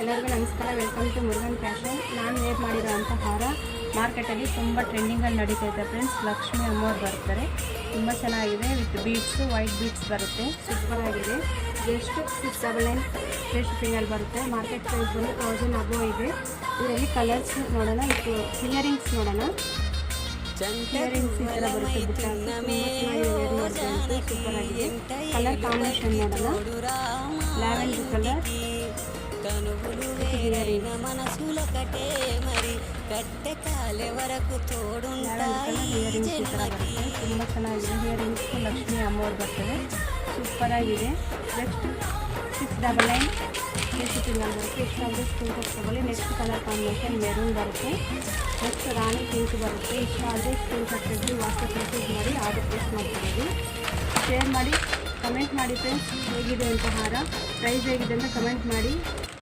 ಎಲ್ಲರಿಗೂ ನಮಸ್ಕಾರ. Welcome to Murugan fashion. ನಾನು ವೇರ್ ಮಾಡಿರೋಂಥ ಹಾರ ಮಾರ್ಕೆಟಲ್ಲಿ ತುಂಬ ಟ್ರೆಂಡಿಂಗಲ್ಲಿ ನಡೀತಾ ಇದೆ ಫ್ರೆಂಡ್ಸ್. ಲಕ್ಷ್ಮಿ ಅಮ್ಮವ್ರು ಬರ್ತಾರೆ, ತುಂಬ ಚೆನ್ನಾಗಿದೆ. ವಿತ್ ಬೀಡ್ಸು, ವೈಟ್ ಬೀಡ್ಸ್ ಬರುತ್ತೆ, ಸೂಪರಾಗಿದೆ. ಜಸ್ಟ್ 699 ಫ್ರೀ ಶಿಪ್ಪಿಂಗಲ್ಲಿ ಬರುತ್ತೆ. ಮಾರ್ಕೆಟ್ ಪ್ರೈಸ್ ಬಂದು 1000 ಅಬೋವ್ ಇದೆ. ಇದರಲ್ಲಿ ಕಲರ್ಸ್ ನೋಡೋಣ. ಇದು ಇಯರಿಂಗ್ಸ್ ನೋಡೋಣ. ಇಯರಿಂಗ್ಸ್ ಈ ಥರ ಬರುತ್ತೆ, ಬುಟ್ಟ ವೇರ್ ಮಾಡ್ಕೊಂಡು ಸೂಪರಾಗಿದೆ. ಕಲರ್ ಕಾಂಬಿನೇಷನ್ ನೋಡೋಣ. ಲ್ಯಾವೆಂಡರ್ ಕಲರ್ మనసులొకటే మరి కట్టె కాలే వరకు తోడుంటాయి. ಇಯರಿಂಗ್ಸ್ ಈ ಥರ ಬರುತ್ತೆ, ತುಂಬ ಚೆನ್ನಾಗಿದೆ. ಇಯರಿಂಗ್ಸ್ ಲಕ್ಷ್ಮಿ ಅಮ್ಮವ್ರು ಬರ್ತಾರೆ, ಸೂಪರಾಗಿದೆ. ನೆಕ್ಸ್ಟ್ 699 ಫ್ರೀ ಶಿಪ್ಪಿಂಗಲ್ಲಿ ಬರುತ್ತೆ. ಇಷ್ಟಾದರೆ ಸ್ಕ್ರೀನ್ಶಾಟ್ ತಗೊಳ್ಳಿ. ನೆಕ್ಸ್ಟ್ ಕಲರ್ ಕಾಂಬಿನೇಷನ್ ಮೆರೂನ್ ಬರುತ್ತೆ. ನೆಕ್ಸ್ಟ್ ರಾಣಿ ಪಿಂಕ್ ಬರುತ್ತೆ. ಇಷ್ಟಾದರೆ ಸ್ಕ್ರೀನ್ಶಾಟ್ ತೆಗೆದು ವಾಟ್ಸಪ್ ಮೆಸೇಜ್ ಮಾಡಿ ಆರ್ಡರ್ ಪ್ಲೇಸ್ ಮಾಡ್ತಿದ್ದೀವಿ. ಶೇರ್ ಮಾಡಿ, ಕಮೆಂಟ್ ಮಾಡಿ ಫ್ರೆಂಡ್ಸ್. ಹೇಗಿದೆ ಅಂತ ಹಾರ, ಪ್ರೈಸ್ ಹೇಗಿದೆ ಅಂತ ಕಮೆಂಟ್ ಮಾಡಿ.